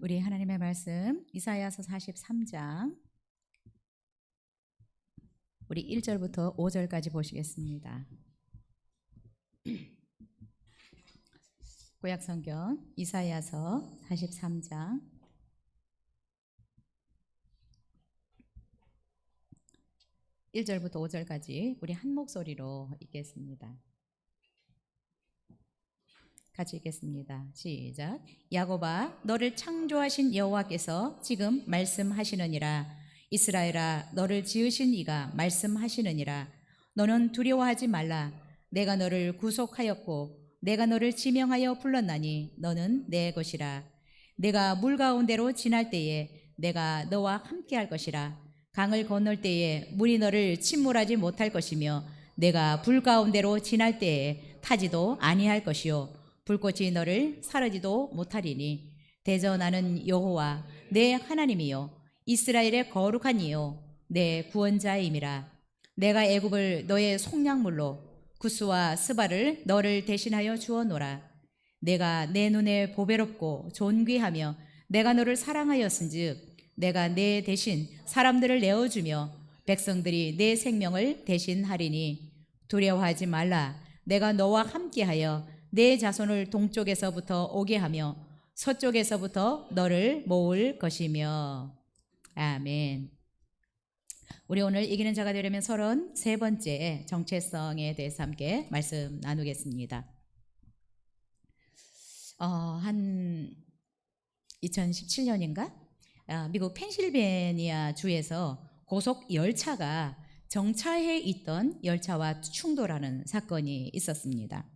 우리 하나님의 말씀 이사야서 43장 우리 1절부터 5절까지 보시겠습니다. 구약 성경 이사야서 43장 1절부터 5절까지 우리 한 목소리로 읽겠습니다. 같이 읽겠습니다. 시작. 야곱아, 너를 창조하신 여호와께서 지금 말씀하시느니라. 이스라엘아, 너를 지으신 이가 말씀하시느니라. 너는 두려워하지 말라. 내가 너를 구속하였고 내가 너를 지명하여 불렀나니 너는 내 것이라. 내가 물 가운데로 지날 때에 내가 너와 함께할 것이라. 강을 건널 때에 물이 너를 침몰하지 못할 것이며 내가 불 가운데로 지날 때에 타지도 아니할 것이요 불꽃이 너를 사르지도 못하리니 대저 나는 여호와 내 하나님이요 이스라엘의 거룩한 이요 내 구원자임이라. 내가 애굽을 너의 속량물로 구스와 스바를 너를 대신하여 주었노라. 내가 내 눈에 보배롭고 존귀하며 내가 너를 사랑하였은즉 내가 내 대신 사람들을 내어주며 백성들이 내 생명을 대신하리니 두려워하지 말라. 내가 너와 함께하여 내 자손을 동쪽에서부터 오게 하며 서쪽에서부터 너를 모을 것이며. 아멘. 우리 오늘 이기는 자가 되려면 33번째 정체성에 대해서 함께 말씀 나누겠습니다. 한 2017년인가? 미국 펜실베니아 주에서 고속 열차가 정차해 있던 열차와 충돌하는 사건이 있었습니다.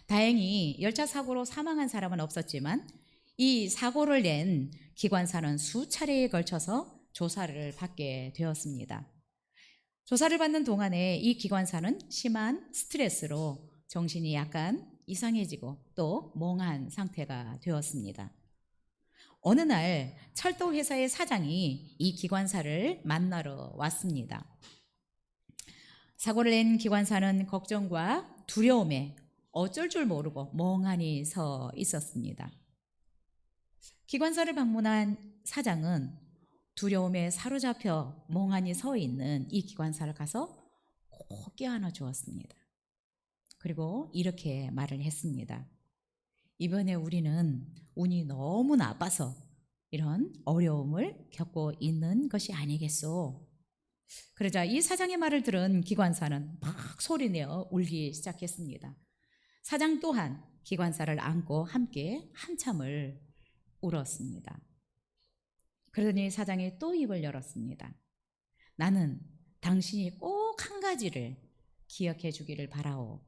다행히 열차 사고로 사망한 사람은 없었지만 이 사고를 낸 기관사는 수차례에 걸쳐서 조사를 받게 되었습니다. 조사를 받는 동안에 이 기관사는 심한 스트레스로 정신이 약간 이상해지고 또 멍한 상태가 되었습니다. 어느 날 철도 회사의 사장이 이 기관사를 만나러 왔습니다. 사고를 낸 기관사는 걱정과 두려움에 어쩔 줄 모르고 멍하니 서 있었습니다. 기관사를 방문한 사장은 두려움에 사로잡혀 멍하니 서 있는 이 기관사를 가서 꼭 껴안아 주었습니다. 그리고 이렇게 말을 했습니다. 이번에 우리는 운이 너무 나빠서 이런 어려움을 겪고 있는 것이 아니겠소. 그러자 이 사장의 말을 들은 기관사는 막 소리내어 울기 시작했습니다. 사장 또한 기관사를 안고 함께 한참을 울었습니다. 그러더니 사장이 또 입을 열었습니다. 나는 당신이 꼭 한 가지를 기억해 주기를 바라오.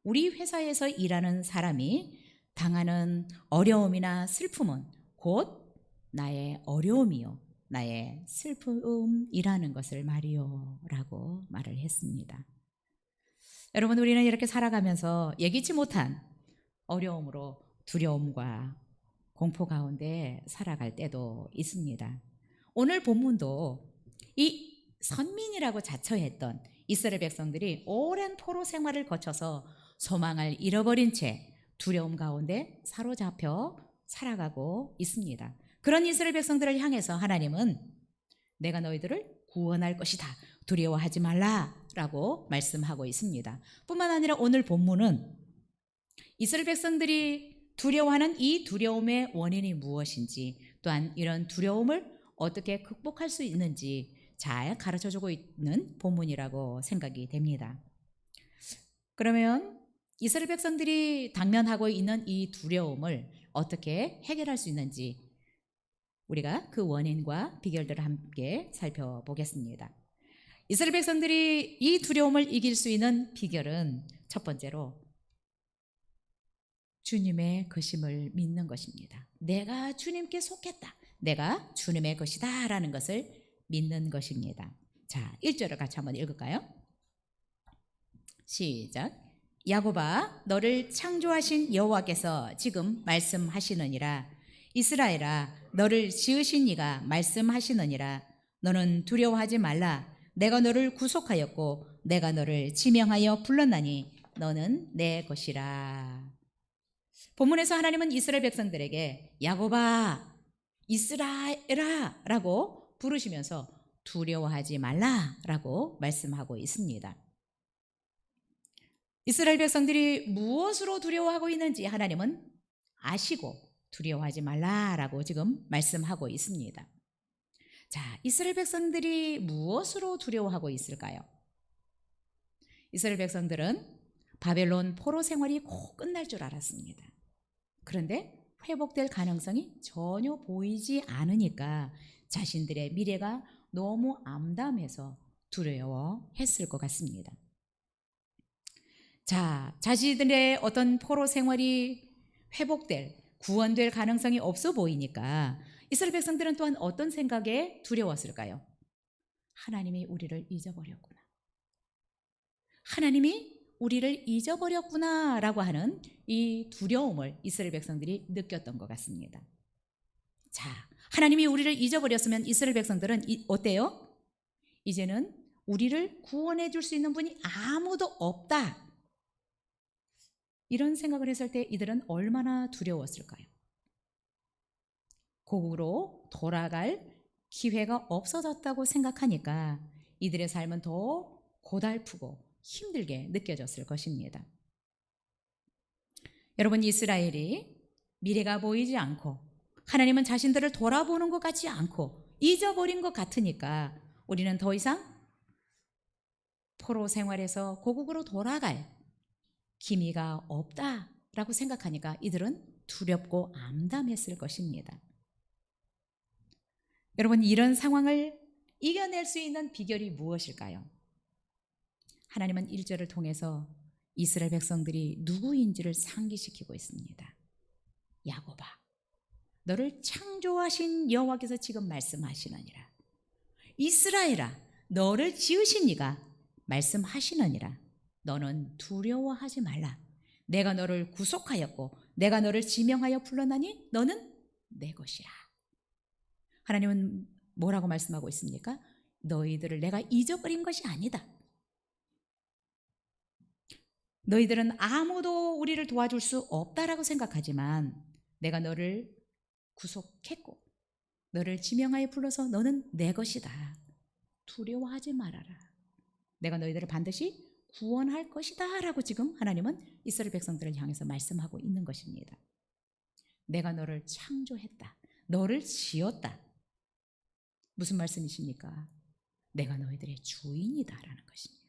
우리 회사에서 일하는 사람이 당하는 어려움이나 슬픔은 곧 나의 어려움이요 나의 슬픔이라는 것을 말이요 라고 말을 했습니다. 여러분, 우리는 이렇게 살아가면서 예기치 못한 어려움으로 두려움과 공포 가운데 살아갈 때도 있습니다. 오늘 본문도 이 선민이라고 자처했던 이스라엘 백성들이 오랜 포로 생활을 거쳐서 소망을 잃어버린 채 두려움 가운데 사로잡혀 살아가고 있습니다. 그런 이스라엘 백성들을 향해서 하나님은 내가 너희들을 구원할 것이다. 두려워하지 말라라고 말씀하고 있습니다. 뿐만 아니라 오늘 본문은 이스라엘 백성들이 두려워하는 이 두려움의 원인이 무엇인지 또한 이런 두려움을 어떻게 극복할 수 있는지 잘 가르쳐주고 있는 본문이라고 생각이 됩니다. 그러면 이스라엘 백성들이 당면하고 있는 이 두려움을 어떻게 해결할 수 있는지 우리가 그 원인과 비결들을 함께 살펴보겠습니다. 이스라엘 백성들이 이 두려움을 이길 수 있는 비결은 첫 번째로 주님의 것임을 믿는 것입니다. 내가 주님께 속했다. 내가 주님의 것이다 라는 것을 믿는 것입니다. 자, 1절을 같이 한번 읽을까요? 시작. 야곱아, 너를 창조하신 여호와께서 지금 말씀하시느니라. 이스라엘아, 너를 지으신 이가 말씀하시느니라. 너는 두려워하지 말라. 내가 너를 구속하였고 내가 너를 지명하여 불렀나니 너는 내 것이라. 본문에서 하나님은 이스라엘 백성들에게 야곱아, 이스라엘아 라고 부르시면서 두려워하지 말라라고 말씀하고 있습니다. 이스라엘 백성들이 무엇으로 두려워하고 있는지 하나님은 아시고 두려워하지 말라라고 지금 말씀하고 있습니다. 자, 이스라엘 백성들이 무엇으로 두려워하고 있을까요? 이스라엘 백성들은 바벨론 포로 생활이 곧 끝날 줄 알았습니다. 그런데 회복될 가능성이 전혀 보이지 않으니까 자신들의 미래가 너무 암담해서 두려워했을 것 같습니다. 자, 자신들의 어떤 포로 생활이 회복될, 구원될 가능성이 없어 보이니까 이스라엘 백성들은 또한 어떤 생각에 두려웠을까요? 하나님이 우리를 잊어버렸구나. 하나님이 우리를 잊어버렸구나 라고 하는 이 두려움을 이스라엘 백성들이 느꼈던 것 같습니다. 자, 하나님이 우리를 잊어버렸으면 이스라엘 백성들은 어때요? 이제는 우리를 구원해 줄 수 있는 분이 아무도 없다. 이런 생각을 했을 때 이들은 얼마나 두려웠을까요? 고국으로 돌아갈 기회가 없어졌다고 생각하니까 이들의 삶은 더 고달프고 힘들게 느껴졌을 것입니다. 여러분, 이스라엘이 미래가 보이지 않고 하나님은 자신들을 돌아보는 것 같지 않고 잊어버린 것 같으니까 우리는 더 이상 포로 생활에서 고국으로 돌아갈 기미가 없다라고 생각하니까 이들은 두렵고 암담했을 것입니다. 여러분, 이런 상황을 이겨낼 수 있는 비결이 무엇일까요? 하나님은 1절을 통해서 이스라엘 백성들이 누구인지를 상기시키고 있습니다. 야곱아, 너를 창조하신 여호와께서 지금 말씀하시느니라. 이스라엘아, 너를 지으신 이가 말씀하시느니라. 너는 두려워하지 말라. 내가 너를 구속하였고 내가 너를 지명하여 불러나니 너는 내 것이라. 하나님은 뭐라고 말씀하고 있습니까? 너희들을 내가 잊어버린 것이 아니다. 너희들은 아무도 우리를 도와줄 수 없다라고 생각하지만 내가 너를 구속했고 너를 지명하여 불러서 너는 내 것이다. 두려워하지 말아라. 내가 너희들을 반드시 구원할 것이다 라고 지금 하나님은 이스라엘 백성들을 향해서 말씀하고 있는 것입니다. 내가 너를 창조했다. 너를 지었다. 무슨 말씀이십니까? 내가 너희들의 주인이다라는 것입니다.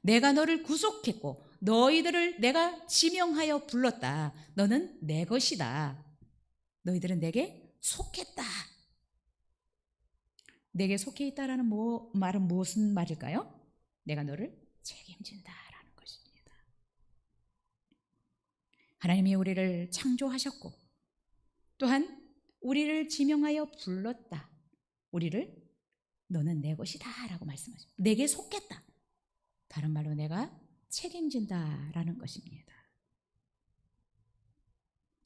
내가 너를 구속했고 너희들을 내가 지명하여 불렀다. 너는 내 것이다. 너희들은 내게 속했다. 내게 속해 있다라는 말은 무슨 말일까요? 내가 너를 책임진다라는 것입니다. 하나님이 우리를 창조하셨고 또한 우리를 지명하여 불렀다. 우리를 너는 내 것이다 라고 말씀하십니다. 내게 속했다. 다른 말로 내가 책임진다라는 것입니다.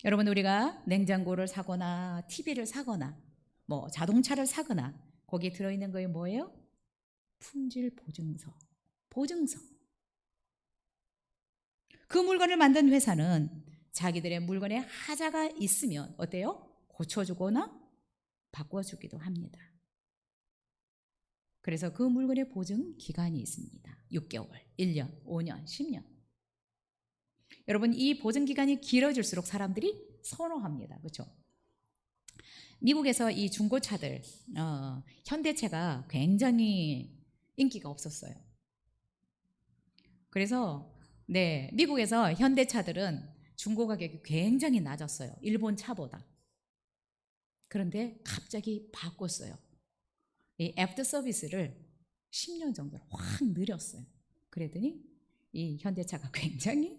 여러분, 우리가 냉장고를 사거나 TV를 사거나 뭐 자동차를 사거나 거기에 들어있는 거에 뭐예요? 품질 보증서. 보증서. 그 물건을 만든 회사는 자기들의 물건에 하자가 있으면 어때요? 고쳐주거나 바꿔주기도 합니다. 그래서 그 물건의 보증 기간이 있습니다. 6개월, 1년, 5년, 10년. 여러분, 이 보증 기간이 길어질수록 사람들이 선호합니다. 그렇죠? 미국에서 이 중고차들, 현대차가 굉장히 인기가 없었어요. 그래서 미국에서 현대차들은 중고 가격이 굉장히 낮았어요. 일본 차보다. 그런데 갑자기 바꿨어요. 이 애프터 서비스를 10년 정도로 확 늘렸어요. 그랬더니 이 현대차가 굉장히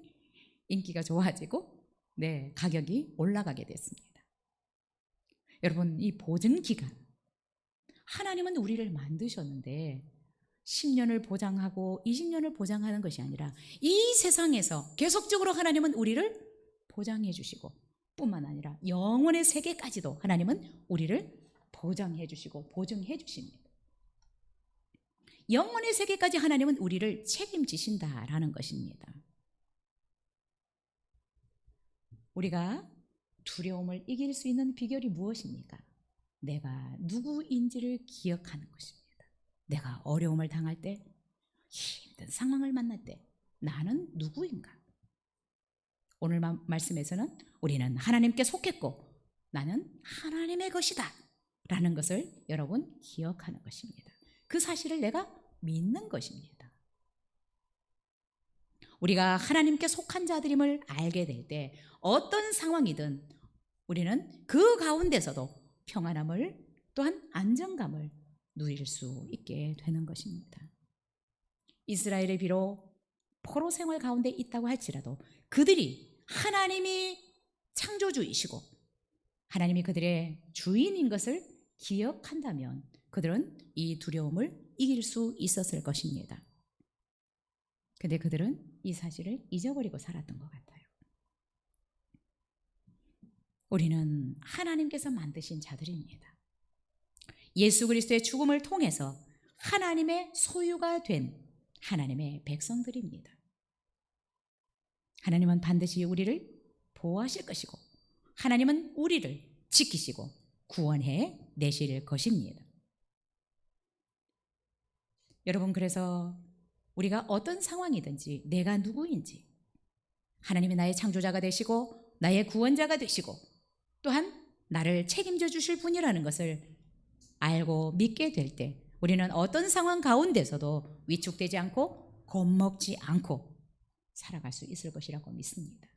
인기가 좋아지고 가격이 올라가게 됐습니다. 여러분, 이 보증 기간, 하나님은 우리를 만드셨는데 10년을 보장하고 20년을 보장하는 것이 아니라 이 세상에서 계속적으로 하나님은 우리를 보장해 주시고 뿐만 아니라 영원의 세계까지도 하나님은 우리를 보장해 주시고 보증해 주십니다. 영원의 세계까지 하나님은 우리를 책임지신다라는 것입니다. 우리가 두려움을 이길 수 있는 비결이 무엇입니까? 내가 누구인지를 기억하는 것입니다. 내가 어려움을 당할 때, 힘든 상황을 만날 때 나는 누구인가? 오늘 말씀에서는 우리는 하나님께 속했고 나는 하나님의 것이다 라는 것을 여러분 기억하는 것입니다. 그 사실을 내가 믿는 것입니다. 우리가 하나님께 속한 자들임을 알게 될 때 어떤 상황이든 우리는 그 가운데서도 평안함을 또한 안정감을 누릴 수 있게 되는 것입니다. 이스라엘의 비록 포로 생활 가운데 있다고 할지라도 그들이 하나님이 창조주이시고 하나님이 그들의 주인인 것을 기억한다면 그들은 이 두려움을 이길 수 있었을 것입니다. 근데 그들은 이 사실을 잊어버리고 살았던 것 같아요. 우리는 하나님께서 만드신 자들입니다. 예수 그리스도의 죽음을 통해서 하나님의 소유가 된 하나님의 백성들입니다. 하나님은 반드시 우리를 보호하실 것이고 하나님은 우리를 지키시고 구원해 내실 것입니다. 여러분, 그래서 우리가 어떤 상황이든지 내가 누구인지 하나님이 나의 창조자가 되시고 나의 구원자가 되시고 또한 나를 책임져 주실 분이라는 것을 알고 믿게 될 때 우리는 어떤 상황 가운데서도 위축되지 않고 겁먹지 않고 살아갈 수 있을 것이라고 믿습니다.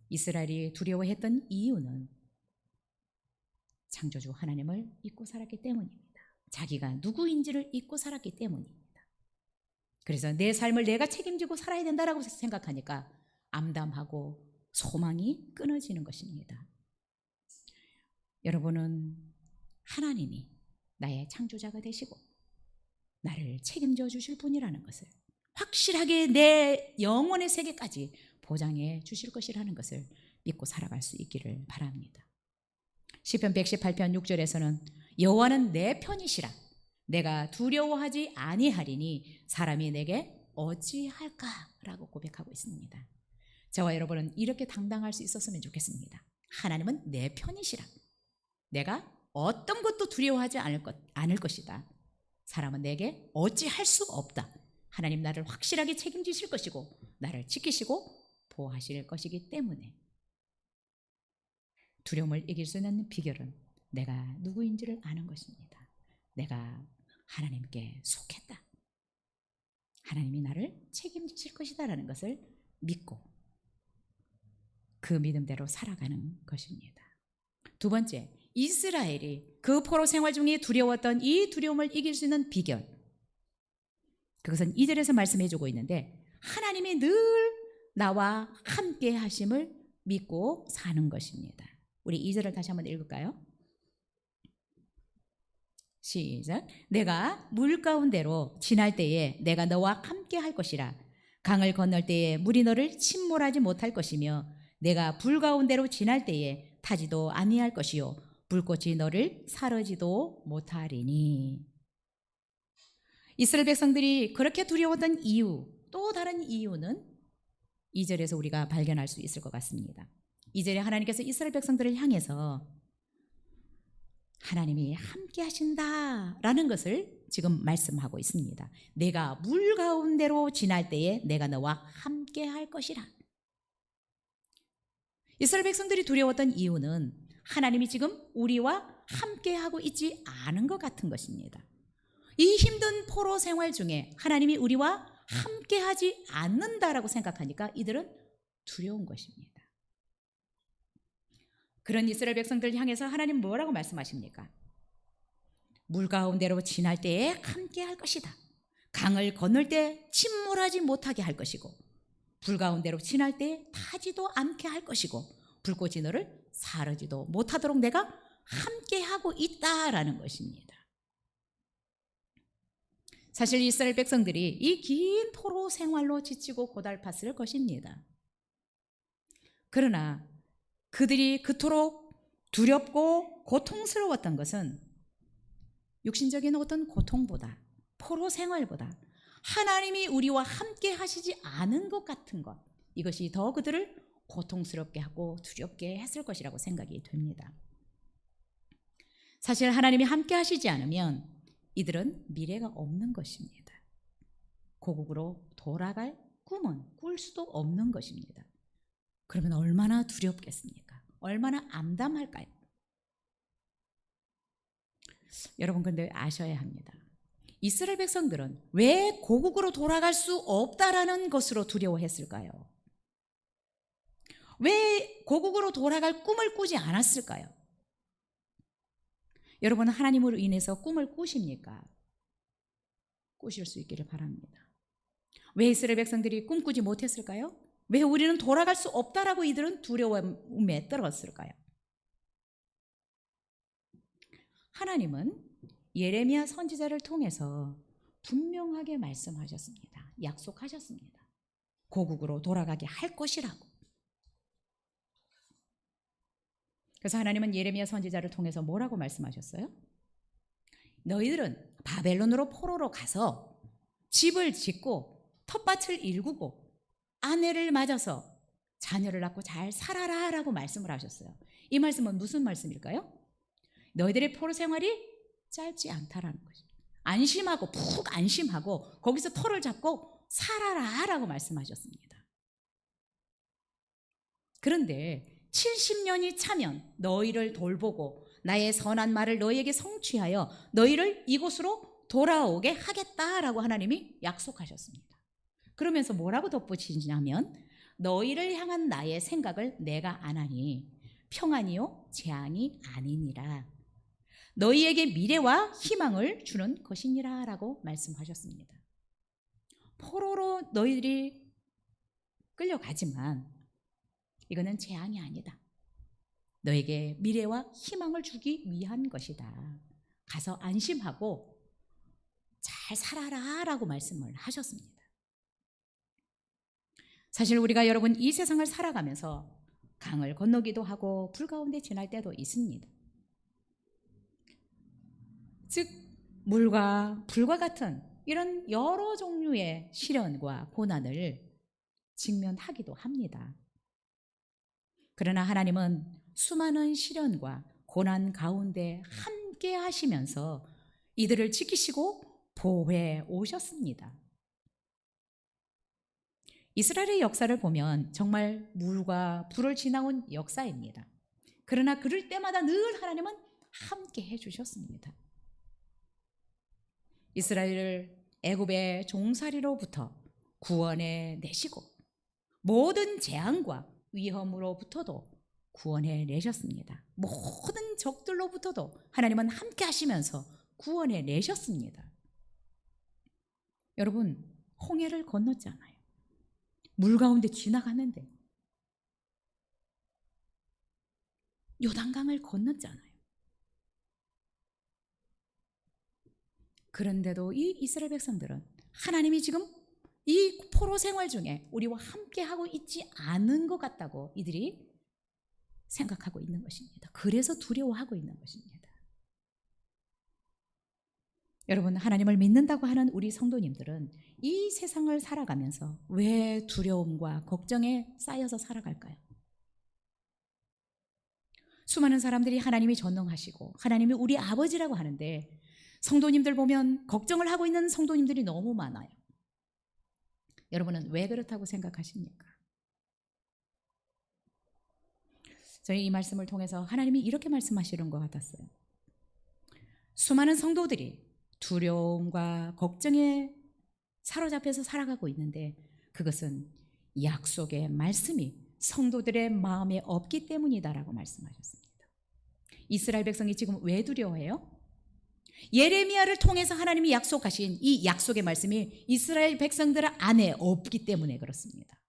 이스라엘이 두려워했던 이유는 창조주 하나님을 잊고 살았기 때문입니다. 자기가 누구인지를 잊고 살았기 때문입니다. 그래서 내 삶을 내가 책임지고 살아야 된다고 생각하니까 암담하고 소망이 끊어지는 것입니다. 여러분은 하나님이 나의 창조자가 되시고 나를 책임져 주실 분이라는 것을 확실하게 내 영혼의 세계까지 보장해 주실 것이라는 것을 믿고 살아갈 수 있기를 바랍니다. 시편 118편 6절에서는 여호와는 내 편이시라 내가 두려워하지 아니하리니 사람이 내게 어찌할까라고 고백하고 있습니다. 저와 여러분은 이렇게 당당할 수 있었으면 좋겠습니다. 하나님은 내 편이시라. 내가 어떤 것도 두려워하지 않을 것이다. 사람은 내게 어찌할 수 없다. 하나님 나를 확실하게 책임지실 것이고 나를 지키시고 보호하실 것이기 때문에 두려움을 이길 수 있는 비결은 내가 누구인지를 아는 것입니다. 내가 하나님께 속했다. 하나님이 나를 책임지실 것이다라는 것을 믿고 그 믿음대로 살아가는 것입니다. 두 번째, 이스라엘이 그 포로 생활 중에 두려웠던 이 두려움을 이길 수 있는 비결, 그것은 2절에서 말씀해 주고 있는데 하나님이 늘 나와 함께 하심을 믿고 사는 것입니다. 우리 2절을 다시 한번 읽을까요? 시작. 내가 물 가운데로 지날 때에 내가 너와 함께 할 것이라. 강을 건널 때에 물이 너를 침몰하지 못할 것이며 내가 불 가운데로 지날 때에 타지도 아니할 것이요 불꽃이 너를 사르지도 못하리니. 이스라엘 백성들이 그렇게 두려웠던 이유, 또 다른 이유는 2절에서 우리가 발견할 수 있을 것 같습니다. 2절에 하나님께서 이스라엘 백성들을 향해서 하나님이 함께 하신다라는 것을 지금 말씀하고 있습니다. 내가 물 가운데로 지날 때에 내가 너와 함께 할 것이라. 이스라엘 백성들이 두려웠던 이유는 하나님이 지금 우리와 함께 하고 있지 않은 것 같은 것입니다. 이 힘든 포로 생활 중에 하나님이 우리와 함께 하지 않는다라고 생각하니까 이들은 두려운 것입니다. 그런 이스라엘 백성들을 향해서 하나님 뭐라고 말씀하십니까? 물 가운데로 지날 때에 함께 할 것이다. 강을 건널 때 침몰하지 못하게 할 것이고 불 가운데로 지날 때 타지도 않게 할 것이고 불꽃이 너를 사르지도 못하도록 내가 함께 하고 있다라는 것입니다. 사실 이스라엘 백성들이 이 긴 포로 생활로 지치고 고달팠을 것입니다. 그러나 그들이 그토록 두렵고 고통스러웠던 것은 육신적인 어떤 고통보다 포로 생활보다 하나님이 우리와 함께 하시지 않은 것 같은 것, 이것이 더 그들을 고통스럽게 하고 두렵게 했을 것이라고 생각이 됩니다. 사실 하나님이 함께 하시지 않으면 이들은 미래가 없는 것입니다. 고국으로 돌아갈 꿈은 꿀 수도 없는 것입니다. 그러면 얼마나 두렵겠습니까? 얼마나 암담할까요? 여러분, 근데 아셔야 합니다. 이스라엘 백성들은 왜 고국으로 돌아갈 수 없다라는 것으로 두려워했을까요? 왜 고국으로 돌아갈 꿈을 꾸지 않았을까요? 여러분은 하나님으로 인해서 꿈을 꾸십니까? 꾸실 수 있기를 바랍니다. 왜 이스라엘 백성들이 꿈꾸지 못했을까요? 왜 우리는 돌아갈 수 없다라고 이들은 두려움에 떨었을까요? 하나님은 예레미야 선지자를 통해서 분명하게 말씀하셨습니다. 약속하셨습니다. 고국으로 돌아가게 할 것이라고. 그래서 하나님은 예레미야 선지자를 통해서 뭐라고 말씀하셨어요? 너희들은 바벨론으로 포로로 가서 집을 짓고 텃밭을 일구고 아내를 맞아서 자녀를 낳고 잘 살아라 라고 말씀을 하셨어요. 이 말씀은 무슨 말씀일까요? 너희들의 포로 생활이 짧지 않다라는 거죠. 안심하고 푹 안심하고 거기서 터를 잡고 살아라 라고 말씀하셨습니다. 그런데 70년이 차면 너희를 돌보고 나의 선한 말을 너희에게 성취하여 너희를 이곳으로 돌아오게 하겠다라고 하나님이 약속하셨습니다. 그러면서 뭐라고 덧붙이냐면 너희를 향한 나의 생각을 내가 아나니 평안이요 재앙이 아니니라. 너희에게 미래와 희망을 주는 것이니라 라고 말씀하셨습니다. 포로로 너희들이 끌려가지만 이거는 재앙이 아니다. 너에게 미래와 희망을 주기 위한 것이다. 가서 안심하고 잘 살아라 라고 말씀을 하셨습니다. 사실 우리가 여러분 이 세상을 살아가면서 강을 건너기도 하고 불 가운데 지날 때도 있습니다. 즉 물과 불과 같은 이런 여러 종류의 시련과 고난을 직면하기도 합니다. 그러나 하나님은 수많은 시련과 고난 가운데 함께 하시면서 이들을 지키시고 보호해 오셨습니다. 이스라엘의 역사를 보면 정말 물과 불을 지나온 역사입니다. 그러나 그럴 때마다 늘 하나님은 함께 해주셨습니다. 이스라엘을 애굽의 종살이로부터 구원해 내시고 모든 재앙과 위험으로부터도 구원해 내셨습니다. 모든 적들로부터도 하나님은 함께 하시면서 구원해 내셨습니다. 여러분, 홍해를 건넜잖아요. 물 가운데 지나갔는데 요단강을 건넜잖아요. 그런데도 이 이스라엘 백성들은 하나님이 지금 이 포로 생활 중에 우리와 함께 하고 있지 않은 것 같다고 이들이 생각하고 있는 것입니다. 그래서 두려워하고 있는 것입니다. 여러분, 하나님을 믿는다고 하는 우리 성도님들은 이 세상을 살아가면서 왜 두려움과 걱정에 쌓여서 살아갈까요? 수많은 사람들이 하나님이 전능하시고 하나님이 우리 아버지라고 하는데 성도님들 보면 걱정을 하고 있는 성도님들이 너무 많아요. 여러분은 왜 그렇다고 생각하십니까? 저희 이 말씀을 통해서 하나님이 이렇게 말씀하시는 것 같았어요. 수많은 성도들이 두려움과 걱정에 사로잡혀서 살아가고 있는데 그것은 약속의 말씀이 성도들의 마음에 없기 때문이다라고 말씀하셨습니다. 이스라엘 백성이 지금 왜 두려워해요? 예레미야를 통해서 하나님이 약속하신 이 약속의 말씀이 이스라엘 백성들 안에 없기 때문에 그렇습니다.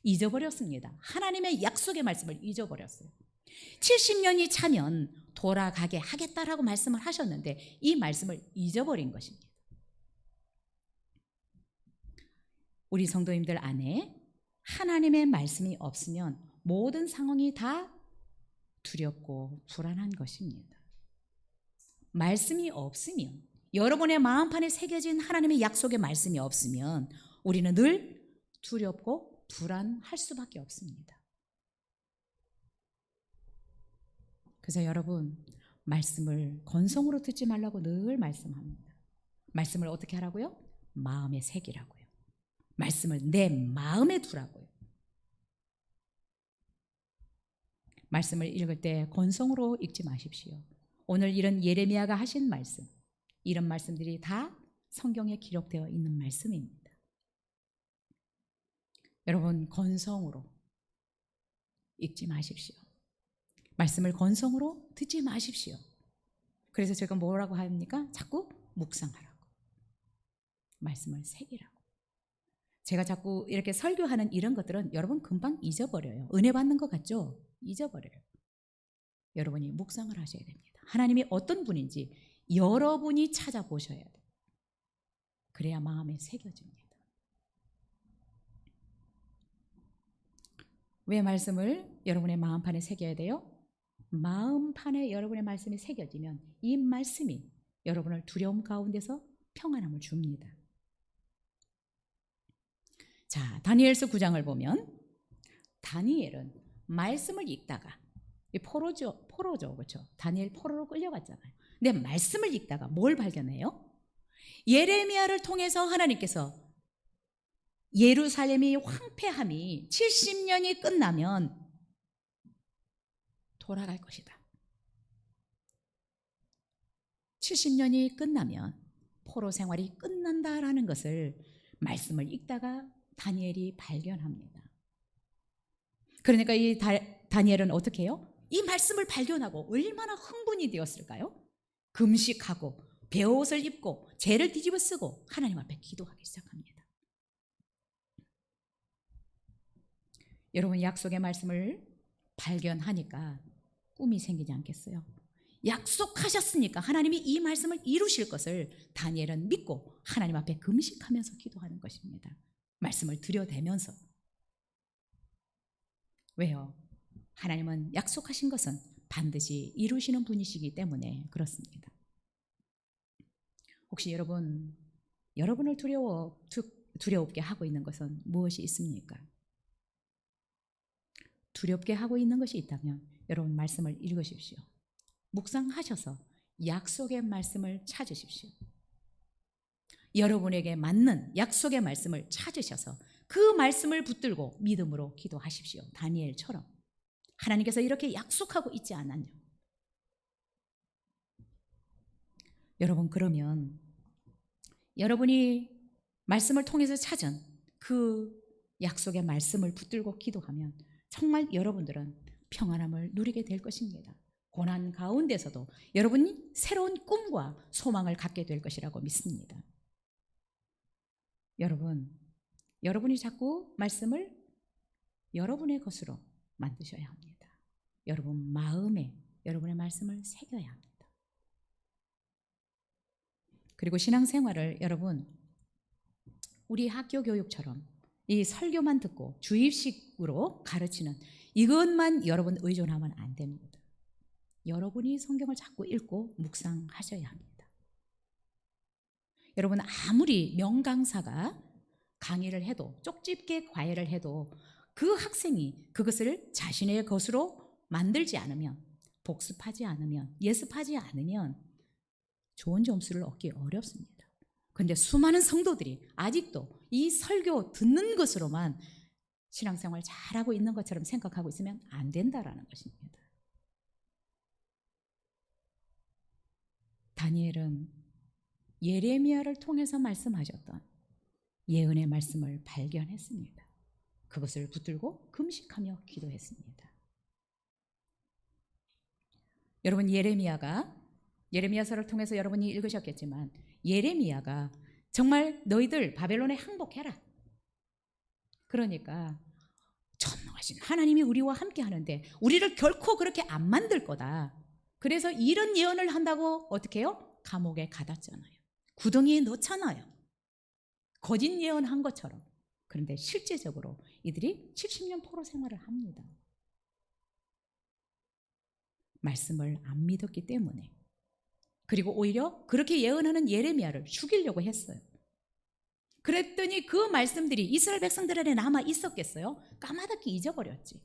잊어버렸습니다. 하나님의 약속의 말씀을 잊어버렸어요. 70년이 차면 돌아가게 하겠다라고 말씀을 하셨는데 이 말씀을 잊어버린 것입니다. 우리 성도님들 안에 하나님의 말씀이 없으면 모든 상황이 다 두렵고 불안한 것입니다. 말씀이 없으면, 여러분의 마음판에 새겨진 하나님의 약속의 말씀이 없으면 우리는 늘 두렵고 불안할 수밖에 없습니다. 그래서 여러분, 말씀을 건성으로 듣지 말라고 늘 말씀합니다. 말씀을 어떻게 하라고요? 마음에 새기라고요. 말씀을 내 마음에 두라고요. 말씀을 읽을 때 건성으로 읽지 마십시오. 오늘 이런 예레미야가 하신 말씀, 이런 말씀들이 다 성경에 기록되어 있는 말씀입니다. 여러분, 건성으로 읽지 마십시오. 말씀을 건성으로 듣지 마십시오. 그래서 제가 뭐라고 합니까? 자꾸 묵상하라고, 말씀을 새기라고. 제가 자꾸 이렇게 설교하는 이런 것들은 여러분 금방 잊어버려요. 은혜 받는 것 같죠? 잊어버려요. 여러분이 묵상을 하셔야 됩니다. 하나님이 어떤 분인지 여러분이 찾아보셔야 돼요. 그래야 마음에 새겨집니다. 왜 말씀을 여러분의 마음판에 새겨야 돼요? 마음판에 여러분의 말씀이 새겨지면 이 말씀이 여러분을 두려움 가운데서 평안함을 줍니다. 자, 다니엘서 9장을 보면 다니엘은 말씀을 읽다가, 포로죠, 그렇죠? 다니엘 포로로 끌려갔잖아요. 근데 말씀을 읽다가 뭘 발견해요? 예레미야를 통해서 하나님께서 예루살렘이 황폐함이 70년이 끝나면 돌아갈 것이다. 70년이 끝나면 포로 생활이 끝난다라는 것을 말씀을 읽다가 다니엘이 발견합니다. 그러니까 이 다니엘은 어떻게 해요? 이 말씀을 발견하고 얼마나 흥분이 되었을까요? 금식하고 베옷을 입고 죄를 뒤집어 쓰고 하나님 앞에 기도하기 시작합니다. 여러분, 약속의 말씀을 발견하니까 꿈이 생기지 않겠어요? 약속하셨으니까 하나님이 이 말씀을 이루실 것을 다니엘은 믿고 하나님 앞에 금식하면서 기도하는 것입니다. 말씀을 들여대면서. 왜요? 하나님은 약속하신 것은 반드시 이루시는 분이시기 때문에 그렇습니다. 혹시 여러분을 두려웠게 하고 있는 것은 무엇이 있습니까? 두렵게 하고 있는 것이 있다면 여러분, 말씀을 읽으십시오. 묵상하셔서 약속의 말씀을 찾으십시오. 여러분에게 맞는 약속의 말씀을 찾으셔서 그 말씀을 붙들고 믿음으로 기도하십시오. 다니엘처럼. 하나님께서 이렇게 약속하고 있지 않았냐? 여러분, 그러면 여러분이 말씀을 통해서 찾은 그 약속의 말씀을 붙들고 기도하면 정말 여러분들은 평안함을 누리게 될 것입니다. 고난 가운데서도 여러분이 새로운 꿈과 소망을 갖게 될 것이라고 믿습니다. 여러분이 자꾸 말씀을 여러분의 것으로 만드셔야 합니다. 여러분 마음에 여러분의 말씀을 새겨야 합니다. 그리고 신앙생활을 여러분, 우리 학교 교육처럼 이 설교만 듣고 주입식으로 가르치는 이것만 여러분 의존하면 안 됩니다. 여러분이 성경을 자꾸 읽고 묵상하셔야 합니다. 여러분, 아무리 명강사가 강의를 해도, 쪽집게 과외를 해도 그 학생이 그것을 자신의 것으로 만들지 않으면, 복습하지 않으면, 예습하지 않으면 좋은 점수를 얻기 어렵습니다. 그런데 수많은 성도들이 아직도 이 설교 듣는 것으로만 신앙생활 잘하고 있는 것처럼 생각하고 있으면 안 된다라는 것입니다. 다니엘은 예레미야를 통해서 말씀하셨던 예언의 말씀을 발견했습니다. 그것을 붙들고 금식하며 기도했습니다. 여러분, 예레미야서를 통해서 여러분이 읽으셨겠지만 예레미야가 정말 너희들 바벨론에 항복해라. 그러니까 전능하신 하나님이 우리와 함께 하는데 우리를 결코 그렇게 안 만들 거다. 그래서 이런 예언을 한다고 어떻게 해요? 감옥에 가뒀잖아요. 구덩이에 넣잖아요. 거짓 예언한 것처럼. 그런데 실제적으로 이들이 70년 포로 생활을 합니다. 말씀을 안 믿었기 때문에. 그리고 오히려 그렇게 예언하는 예레미야를 죽이려고 했어요. 그랬더니 그 말씀들이 이스라엘 백성들 안에 남아 있었겠어요? 까마득히 잊어버렸지.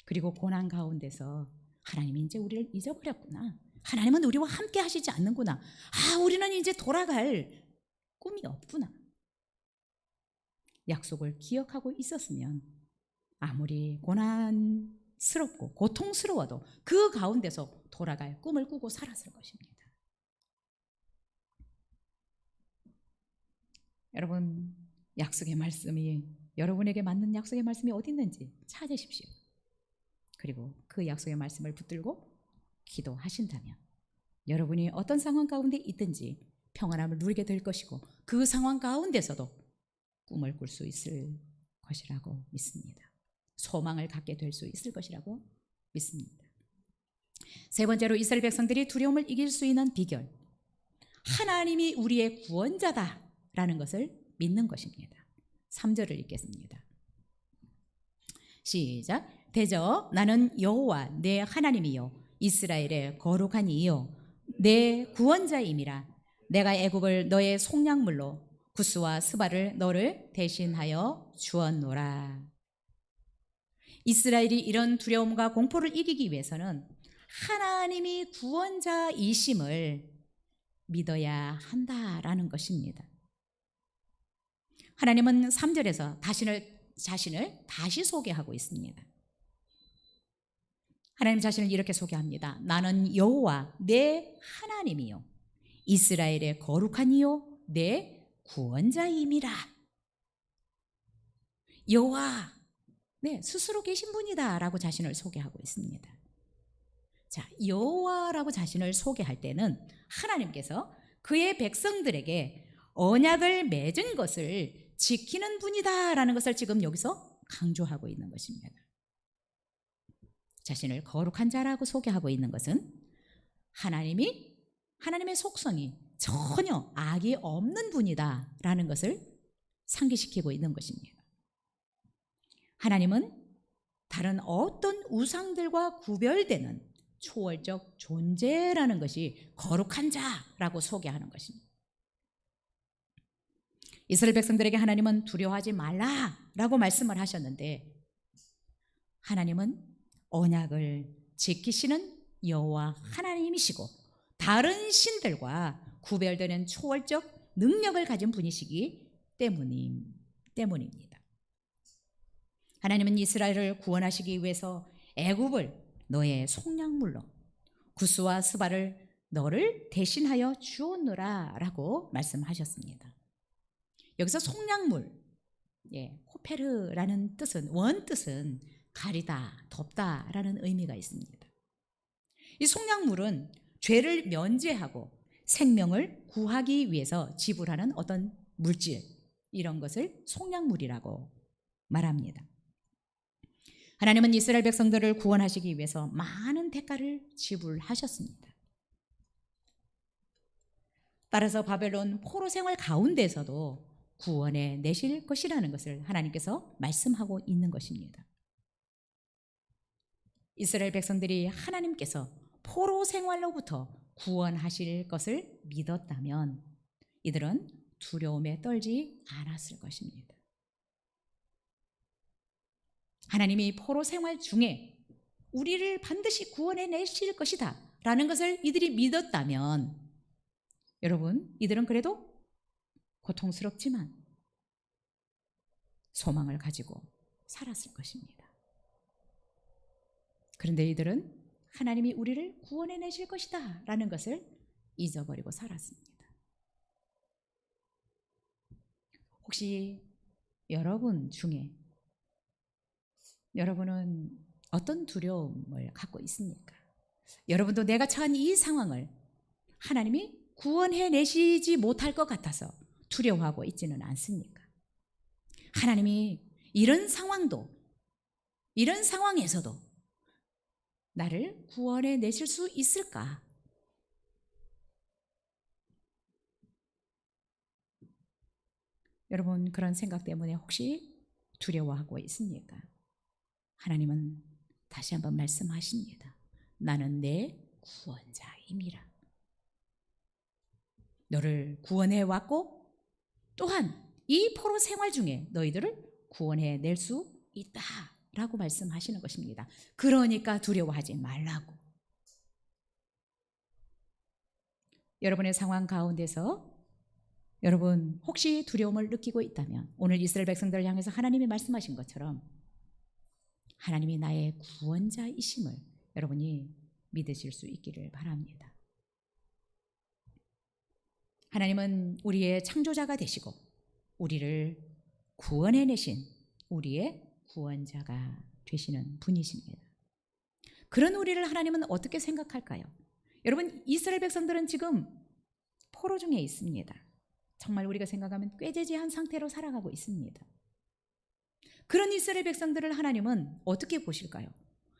그리고 고난 가운데서 하나님이 이제 우리를 잊어버렸구나. 하나님은 우리와 함께 하시지 않는구나. 우리는 이제 돌아갈 꿈이 없구나. 약속을 기억하고 있었으면 아무리 고난스럽고 고통스러워도 그 가운데서 돌아갈 꿈을 꾸고 살았을 것입니다. 여러분, 약속의 말씀이, 여러분에게 맞는 약속의 말씀이 어디 있는지 찾으십시오. 그리고 그 약속의 말씀을 붙들고 기도하신다면 여러분이 어떤 상황 가운데 있든지 평안함을 누리게 될 것이고, 그 상황 가운데서도 꿈을 꿀 수 있을 것이라고 믿습니다. 소망을 갖게 될 수 있을 것이라고 믿습니다. 세 번째로, 이스라엘 백성들이 두려움을 이길 수 있는 비결, 하나님이 우리의 구원자다라는 것을 믿는 것입니다. 3절을 읽겠습니다. 시작. 대저 나는 여호와 내 하나님이요 이스라엘의 거룩한 이요 내 구원자임이라. 내가 애굽을 너의 속량물로 구스와 스바를 너를 대신하여 주었노라. 이스라엘이 이런 두려움과 공포를 이기기 위해서는 하나님이 구원자이심을 믿어야 한다라는 것입니다. 하나님은 3절에서 자신을 다시 소개하고 있습니다. 하나님 자신을 이렇게 소개합니다. 나는 여호와 내 하나님이요 이스라엘의 거룩한 이요 내 구원자임이라. 여호와, 스스로 계신 분이다 라고 자신을 소개하고 있습니다. 자, 여호와라고 자신을 소개할 때는 하나님께서 그의 백성들에게 언약을 맺은 것을 지키는 분이다 라는 것을 지금 여기서 강조하고 있는 것입니다. 자신을 거룩한 자라고 소개하고 있는 것은 하나님의 속성이 전혀 악이 없는 분이다 라는 것을 상기시키고 있는 것입니다. 하나님은 다른 어떤 우상들과 구별되는 초월적 존재라는 것이 거룩한 자라고 소개하는 것입니다. 이스라엘 백성들에게 하나님은 두려워하지 말라라고 말씀을 하셨는데, 하나님은 언약을 지키시는 여호와 하나님이시고 다른 신들과 구별되는 초월적 능력을 가진 분이시기 때문입니다. 하나님은 이스라엘을 구원하시기 위해서 애굽을 너의 속량물로 구스와 스바를 너를 대신하여 주었노라 라고 말씀하셨습니다. 여기서 속량물, 호페르라는 뜻은, 원뜻은 가리다, 덮다 라는 의미가 있습니다. 이 속량물은 죄를 면제하고 생명을 구하기 위해서 지불하는 어떤 물질, 이런 것을 속량물이라고 말합니다. 하나님은 이스라엘 백성들을 구원하시기 위해서 많은 대가를 지불하셨습니다. 따라서 바벨론 포로 생활 가운데서도 구원해 내실 것이라는 것을 하나님께서 말씀하고 있는 것입니다. 이스라엘 백성들이 하나님께서 포로 생활로부터 구원하실 것을 믿었다면 이들은 두려움에 떨지 않았을 것입니다. 하나님이 포로 생활 중에 우리를 반드시 구원해 내실 것이다 라는 것을 이들이 믿었다면, 여러분, 이들은 그래도 고통스럽지만 소망을 가지고 살았을 것입니다. 그런데 이들은 하나님이 우리를 구원해 내실 것이다 라는 것을 잊어버리고 살았습니다. 혹시 여러분 중에 여러분은 어떤 두려움을 갖고 있습니까? 여러분도 내가 처한 이 상황을 하나님이 구원해 내시지 못할 것 같아서 두려워하고 있지는 않습니까? 하나님이 이런 상황에서도 나를 구원해 내실 수 있을까? 여러분, 그런 생각 때문에 혹시 두려워하고 있습니까? 하나님은 다시 한번 말씀하십니다. 나는 내 구원자임이라. 너를 구원해 왔고 또한 이 포로 생활 중에 너희들을 구원해 낼 수 있다라고 말씀하시는 것입니다. 그러니까 두려워하지 말라고. 여러분의 상황 가운데서 여러분 혹시 두려움을 느끼고 있다면 오늘 이스라엘 백성들을 향해서 하나님이 말씀하신 것처럼 하나님이 나의 구원자이심을 여러분이 믿으실 수 있기를 바랍니다. 하나님은 우리의 창조자가 되시고 우리를 구원해내신 우리의 구원자가 되시는 분이십니다. 그런 우리를 하나님은 어떻게 생각할까요? 여러분 이스라엘 백성들은 지금 포로 중에 있습니다. 정말 우리가 생각하면 꾀죄죄한 상태로 살아가고 있습니다. 그런 이스라엘 백성들을 하나님은 어떻게 보실까요?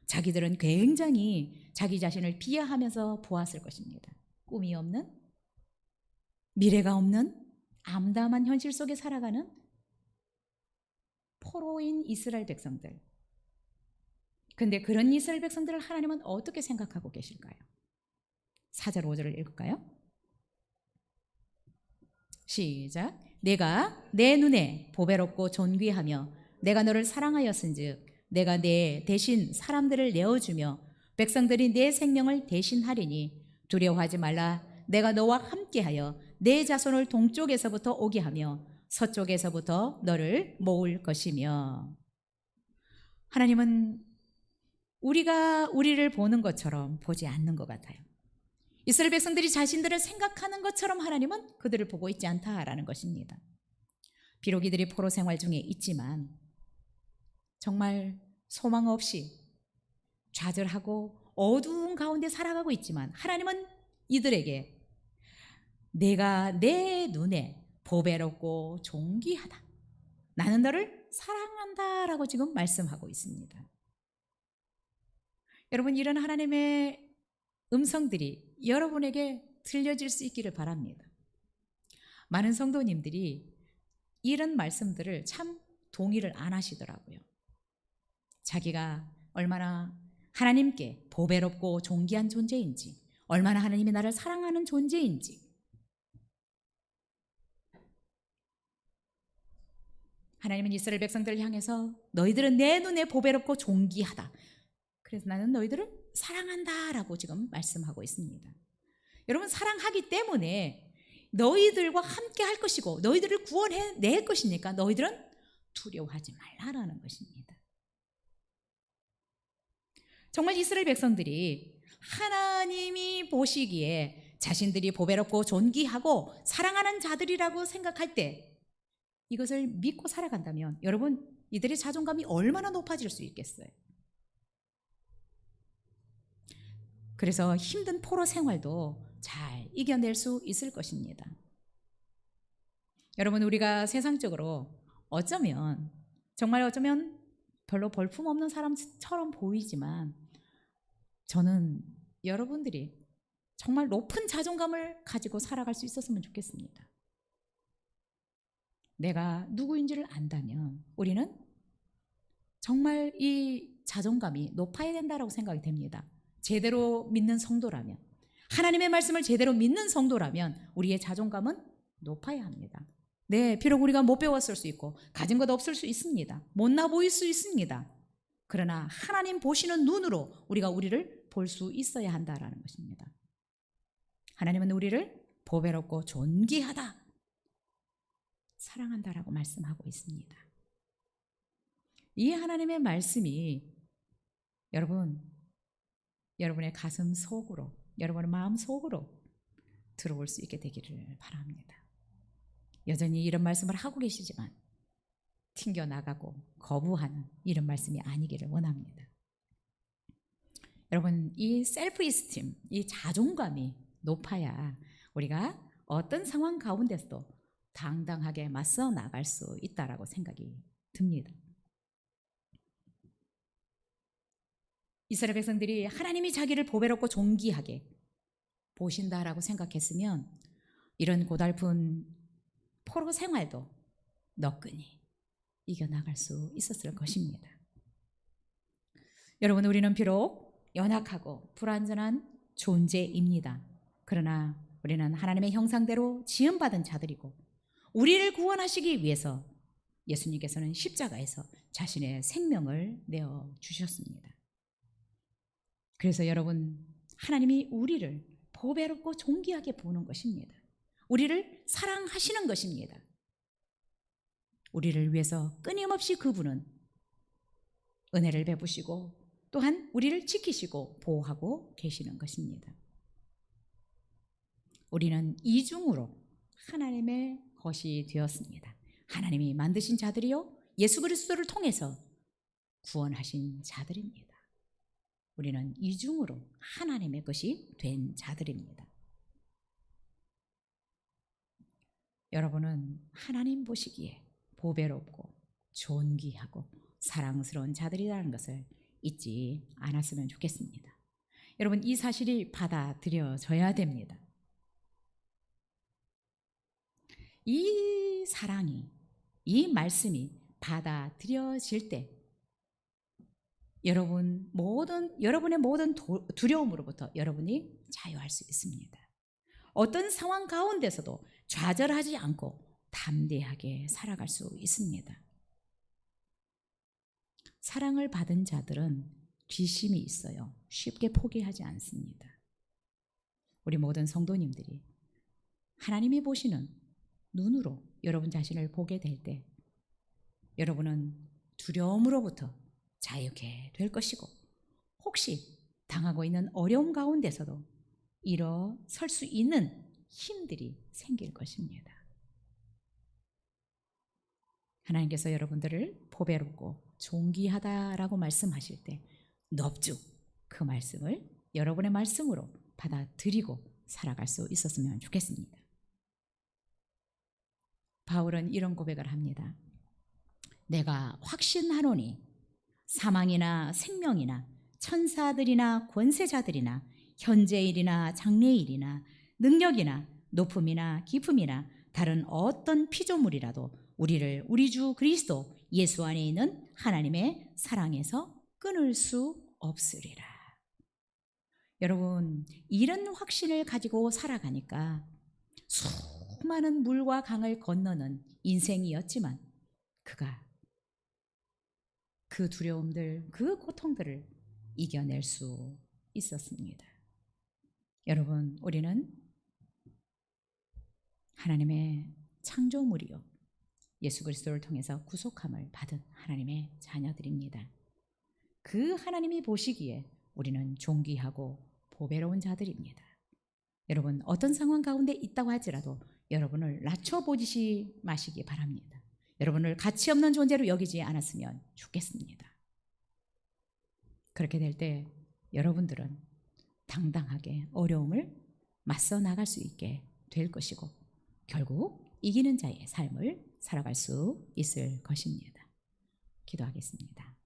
자기들은 굉장히 자기 자신을 비하하면서 보았을 것입니다. 꿈이 없는, 미래가 없는 암담한 현실 속에 살아가는 포로인 이스라엘 백성들. 근데 그런 이스라엘 백성들을 하나님은 어떻게 생각하고 계실까요? 4절 5절을 읽을까요? 시작. 내가 내 눈에 보배롭고 존귀하며 내가 너를 사랑하였은즉 내가 내 대신 사람들을 내어주며 백성들이 내 생명을 대신하리니 두려워하지 말라. 내가 너와 함께하여 내 자손을 동쪽에서부터 오게 하며 서쪽에서부터 너를 모을 것이며. 하나님은 우리가 우리를 보는 것처럼 보지 않는 것 같아요. 이스라엘 백성들이 자신들을 생각하는 것처럼 하나님은 그들을 보고 있지 않다라는 것입니다. 비록 이들이 포로 생활 중에 있지만 정말 소망 없이 좌절하고 어두운 가운데 살아가고 있지만 하나님은 이들에게 내가 내 눈에 보배롭고 존귀하다. 나는 너를 사랑한다라고 지금 말씀하고 있습니다. 여러분 이런 하나님의 음성들이 여러분에게 들려질 수 있기를 바랍니다. 많은 성도님들이 이런 말씀들을 참 동의를 안 하시더라고요. 자기가 얼마나 하나님께 보배롭고 존귀한 존재인지, 얼마나 하나님이 나를 사랑하는 존재인지, 하나님은 이스라엘 백성들을 향해서 너희들은 내 눈에 보배롭고 존귀하다. 그래서 나는 너희들을 사랑한다라고 지금 말씀하고 있습니다. 여러분 사랑하기 때문에 너희들과 함께 할 것이고 너희들을 구원해낼 것이니까 너희들은 두려워하지 말라라는 것입니다. 정말 이스라엘 백성들이 하나님이 보시기에 자신들이 보배롭고 존귀하고 사랑하는 자들이라고 생각할 때 이것을 믿고 살아간다면 여러분 이들의 자존감이 얼마나 높아질 수 있겠어요. 그래서 힘든 포로 생활도 잘 이겨낼 수 있을 것입니다. 여러분 우리가 세상적으로 정말 어쩌면 별로 볼품없는 사람처럼 보이지만 저는 여러분들이 정말 높은 자존감을 가지고 살아갈 수 있었으면 좋겠습니다. 내가 누구인지를 안다면 우리는 정말 이 자존감이 높아야 된다고 생각이 됩니다. 제대로 믿는 성도라면, 하나님의 말씀을 제대로 믿는 성도라면 우리의 자존감은 높아야 합니다. 네, 비록 우리가 못 배웠을 수 있고 가진 것 없을 수 있습니다. 못나 보일 수 있습니다. 그러나 하나님 보시는 눈으로 우리가 우리를 볼 수 있어야 한다라는 것입니다. 하나님은 우리를 보배롭고 존귀하다, 사랑한다라고 말씀하고 있습니다. 이 하나님의 말씀이 여러분의 가슴 속으로, 여러분의 마음 속으로 들어올 수 있게 되기를 바랍니다. 여전히 이런 말씀을 하고 계시지만 튕겨나가고 거부하는 이런 말씀이 아니기를 원합니다. 여러분 이 셀프 이스팀, 이 자존감이 높아야 우리가 어떤 상황 가운데서도 당당하게 맞서 나갈 수 있다라고 생각이 듭니다. 이스라엘 백성들이 하나님이 자기를 보배롭고 존귀하게 보신다라고 생각했으면 이런 고달픈 포로 생활도 너끈히 이겨나갈 수 있었을 것입니다. 여러분 우리는 비록 연약하고 불완전한 존재입니다. 그러나 우리는 하나님의 형상대로 지음받은 자들이고 우리를 구원하시기 위해서 예수님께서는 십자가에서 자신의 생명을 내어주셨습니다. 그래서 여러분 하나님이 우리를 보배롭고 존귀하게 보는 것입니다. 우리를 사랑하시는 것입니다. 우리를 위해서 끊임없이 그분은 은혜를 베푸시고 또한 우리를 지키시고 보호하고 계시는 것입니다. 우리는 이중으로 하나님의 것이 되었습니다. 하나님이 만드신 자들이요 예수 그리스도를 통해서 구원하신 자들입니다. 우리는 이중으로 하나님의 것이 된 자들입니다. 여러분은 하나님 보시기에 보배롭고 존귀하고 사랑스러운 자들이라는 것을 잊지 않았으면 좋겠습니다. 여러분, 이 사실이 받아들여져야 됩니다. 이 사랑이, 이 말씀이 받아들여질 때 여러분의 모든 두려움으로부터 여러분이 자유할 수 있습니다. 어떤 상황 가운데서도 좌절하지 않고 담대하게 살아갈 수 있습니다. 사랑을 받은 자들은 뒤심이 있어요. 쉽게 포기하지 않습니다. 우리 모든 성도님들이 하나님이 보시는 눈으로 여러분 자신을 보게 될 때 여러분은 두려움으로부터 자유케 될 것이고 혹시 당하고 있는 어려움 가운데서도 일어설 수 있는 힘들이 생길 것입니다. 하나님께서 여러분들을 보배롭고 존귀하다라고 말씀하실 때 넙죽 그 말씀을 여러분의 말씀으로 받아들이고 살아갈 수 있었으면 좋겠습니다. 바울은 이런 고백을 합니다. 내가 확신하노니 사망이나 생명이나 천사들이나 권세자들이나 현재일이나 장래일이나 능력이나 높음이나 깊음이나 다른 어떤 피조물이라도 우리를 우리 주 그리스도 예수 안에 있는 하나님의 사랑에서 끊을 수 없으리라. 여러분, 이런 확신을 가지고 살아가니까 수많은 물과 강을 건너는 인생이었지만 그가 그 두려움들, 그 고통들을 이겨낼 수 있었습니다. 여러분, 우리는 하나님의 창조물이요 예수 그리스도를 통해서 구속함을 받은 하나님의 자녀들입니다. 그 하나님이 보시기에 우리는 존귀하고 보배로운 자들입니다. 여러분, 어떤 상황 가운데 있다고 할지라도 여러분을 낮춰보지 마시기 바랍니다. 여러분을 가치 없는 존재로 여기지 않았으면 좋겠습니다. 그렇게 될 때 여러분들은 당당하게 어려움을 맞서 나갈 수 있게 될 것이고 결국 이기는 자의 삶을 살아갈 수 있을 것입니다. 기도하겠습니다.